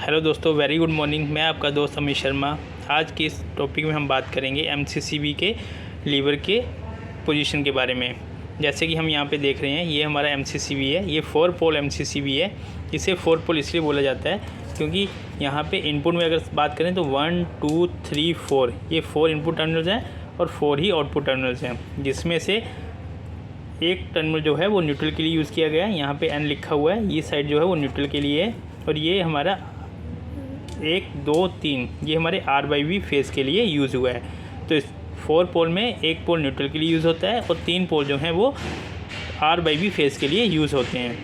Hello दोस्तों, very good morning. मैं आपका दोस्त अमित शर्मा। आज के इस टॉपिक में हम बात करेंगे एमसीसीबी के लीवर के पोजीशन के बारे में। जैसे कि हम यहाँ पे देख रहे हैं, ये हमारा एमसीसीबी है। ये 4 पोल एमसीसीबी है। इसे 4 पोल इसलिए बोला जाता है क्योंकि यहाँ पे इनपुट में अगर बात करें तो 1 2 3 4 ये 4 इनपुट टर्मिनल्स हैं और 4 ही आउटपुट टर्मिनल्स हैं, जिसमें से एक टर्मिनल जो है वो न्यूट्रल के लिए यूज़ किया गया है। यहाँ पे एन लिखा हुआ है, ये साइड जो है वो न्यूट्रल के लिए है। और ये हमारा 1 2 3 ये हमारे R/V फेज़ के लिए यूज़ हुआ है। तो इस 4 पोल में एक पोल न्यूट्रल के लिए यूज़ होता है और 3 पोल जो हैं वो R/V फेज़ के लिए यूज़ होते हैं।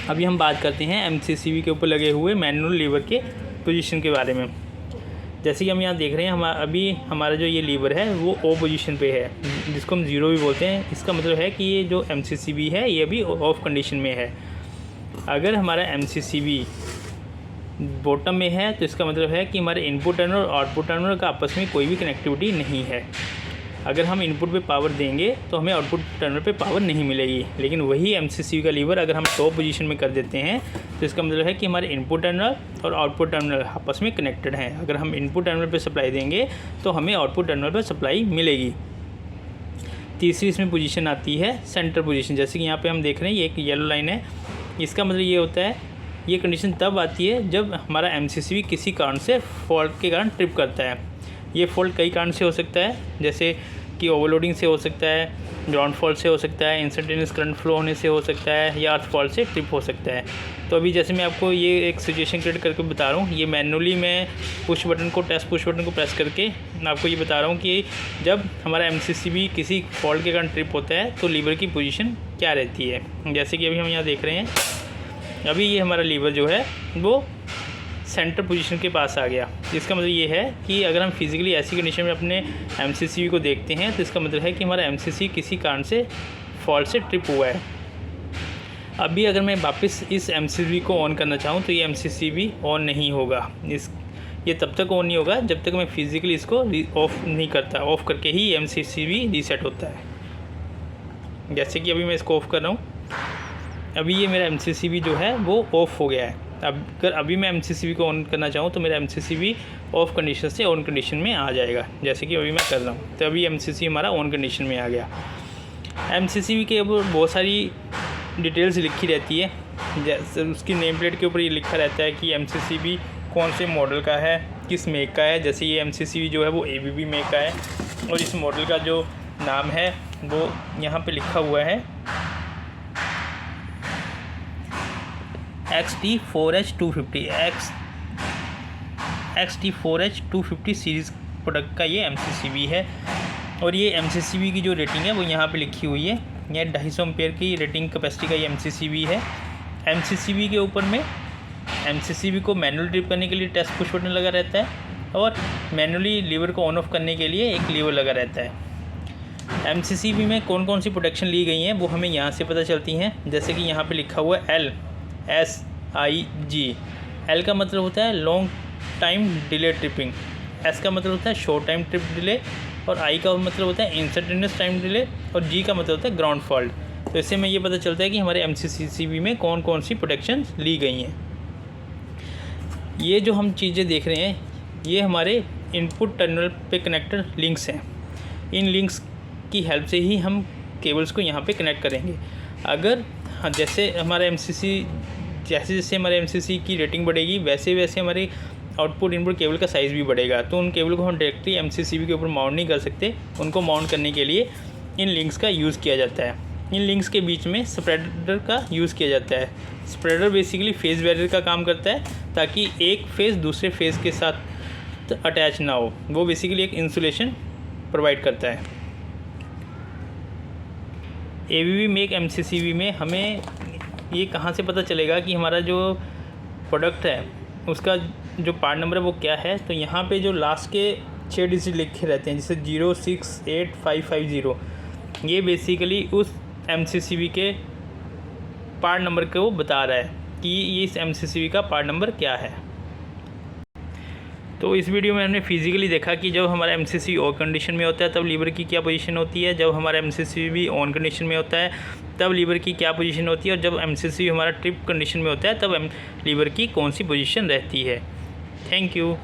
अभी हम बात करते हैं एमसीसीबी के ऊपर लगे हुए मैनुअल लीवर के पोजीशन के बारे में। जैसे कि हम यहाँ देख रहे हैं, अभी हमारा जो ये लीवर है वो ओ पोजीशन पे है, जिसको हम 0 भी बोलते हैं। इसका मतलब है कि ये जो एमसीसीबी है ये अभी ऑफ कंडीशन में है। अगर हमारा एमसीसीबी बॉटम में है तो इसका मतलब है कि हमारे इनपुट टर्मिनल और आउटपुट टर्मिनल का आपस में कोई भी कनेक्टिविटी नहीं है। अगर हम इनपुट पे पावर देंगे तो हमें आउटपुट टर्मिनल पे पावर नहीं मिलेगी। लेकिन वही एमसीसीबी का लीवर अगर हम टॉप पोजीशन में कर देते हैं तो इसका मतलब है कि हमारे इनपुट टर्मिनल और आउटपुट टर्मिनल आपस में कनेक्टेड हैं। अगर हम इनपुट टर्मिनल पे सप्लाई देंगे तो हमें आउटपुट टर्मिनल पर सप्लाई मिलेगी। तीसरी इसमें पोजीशन आती है सेंटर पोजीशन। जैसे कि यहाँ पे हम देख रहे हैं, ये एक येलो लाइन है। इसका मतलब ये होता है, ये कंडीशन तब आती है जब हमारा एमसीसीबी किसी कारण से फॉल्ट के कारण ट्रिप करता है। ये फॉल्ट कई कारण से हो सकता है, जैसे कि ओवरलोडिंग से हो सकता है, ग्राउंड फॉल्ट से हो सकता है, इंस्टेंटेनियस करंट फ्लो होने से हो सकता है, या अर्थ फॉल्ट से ट्रिप हो सकता है। तो अभी जैसे मैं आपको ये एक सिचुएशन क्रिएट करके बता रहा हूँ, ये मैनुअली मैं पुश बटन को प्रेस करके आपको ये बता रहा हूँ कि जब हमारा एमसीसीबी किसी फॉल्ट के कारण ट्रिप होता है तो लीवर की पोजीशन क्या रहती है। जैसे कि अभी हम यहाँ देख रहे हैं, अभी ये हमारा लीवर जो है वो सेंटर पोजीशन के पास आ गया। इसका मतलब ये है कि अगर हम फिज़िकली ऐसी कंडीशन में अपने एमसीसीबी को देखते हैं तो इसका मतलब है कि हमारा एमसीसीबी किसी कारण से फॉल्ट से ट्रिप हुआ है। अभी अगर मैं वापस इस एमसीसीबी को ऑन करना चाहूँ तो ये एमसीसीबी ऑन नहीं होगा। ये तब तक ऑन नहीं होगा जब तक मैं फिज़िकली इसको ऑफ़ नहीं करता। ऑफ़ करके ही एमसीसीबी रीसेट होता है। जैसे कि अभी मैं इसको ऑफ़ कर रहा हूँ, अभी ये मेरा एमसीसीबी जो है वो ऑफ़ हो गया है। अगर अभी मैं एमसीसीबी को ऑन करना चाहूँ तो मेरा एमसीसीबी ऑफ कंडीशन से ऑन कंडीशन में आ जाएगा, जैसे कि अभी मैं कर रहा हूँ। तो अभी एमसीसीबी हमारा ऑन कंडीशन में आ गया। एमसीसीबी के ऊपर बहुत सारी डिटेल्स लिखी रहती है। जैसे उसकी नेम प्लेट के ऊपर ये लिखा रहता है कि एमसीसीबी कौन से मॉडल का है, किस मेक का है। जैसे ये एमसीसीबी जो है वो ABB मेक का है और इस मॉडल का जो नाम है वो यहाँ पर लिखा हुआ है XT4H250 XT4H250 सीरीज़ प्रोडक्ट का ये एमसीसीबी है। और ये एमसीसीबी की जो रेटिंग है वो यहाँ पे लिखी हुई है। ये 250 एम्पेयर की रेटिंग कैपेसिटी का ये एमसीसीबी है। एमसीसीबी के ऊपर में एमसीसीबी को मैनुअल ट्रिप करने के लिए टेस्ट पुश बटन लगा रहता है और मैनुअली लीवर को ऑन ऑफ करने के लिए एक लीवर लगा रहता है। एमसीसीबी में कौन कौन सी प्रोटेक्शन ली गई हैं वो हमें यहाँ से पता चलती हैं। जैसे कि यहाँ पर लिखा हुआ है LSIG। L का मतलब होता है long time delay tripping, S का मतलब होता है शॉर्ट टाइम ट्रिप डिले, और I का मतलब होता है इंस्टेंटेनियस टाइम डिले, और G का मतलब होता है ग्राउंड फॉल्ट। तो इससे हमें ये पता चलता है कि हमारे एमसीसीबी में कौन कौन सी प्रोटेक्शन ली गई हैं। ये जो हम चीज़ें देख रहे हैं ये हमारे इनपुट टर्मिनल पे कनेक्टेड लिंक्स हैं। इन लिंक्स की हेल्प से ही हम केबल्स को यहाँ पे कनेक्ट करेंगे। अगर जैसे हमारा जैसे हमारे एमसीसी की रेटिंग बढ़ेगी वैसे वैसे हमारे आउटपुट इनपुट केबल का साइज़ भी बढ़ेगा। तो उन केबल को हम डायरेक्टली एमसीसीबी के ऊपर माउंट नहीं कर सकते। उनको माउंट करने के लिए इन लिंक्स का यूज़ किया जाता है। इन लिंक्स के बीच में स्प्रेडर का यूज़ किया जाता है। स्प्रेडर बेसिकली फेज़ बैरियर का काम करता है ताकि एक फेज़ दूसरे फेज़ के साथ अटैच ना हो। वो बेसिकली एक इंसुलेशन प्रोवाइड करता है। ABB मेक एमसीसीबी में हमें ये कहाँ से पता चलेगा कि हमारा जो प्रोडक्ट है उसका जो पार्ट नंबर है वो क्या है। तो यहाँ पे जो लास्ट के 6 डिजिट लिखे रहते हैं, जैसे 068550, ये बेसिकली उस एमसीसीबी के पार्ट नंबर को बता रहा है कि ये इस एमसीसीबी का पार्ट नंबर क्या है। तो इस वीडियो में हमने फिजिकली देखा कि जब हमारा MCCV ऑफ कंडीशन में होता है तब लीवर की क्या पोजीशन होती है, जब हमारा MCCV ऑन कंडीशन में होता है तब लीवर की क्या पोजीशन होती है, और जब MCCV हमारा ट्रिप कंडीशन में होता है तब लीवर की कौन सी पोजीशन रहती है। Thank you.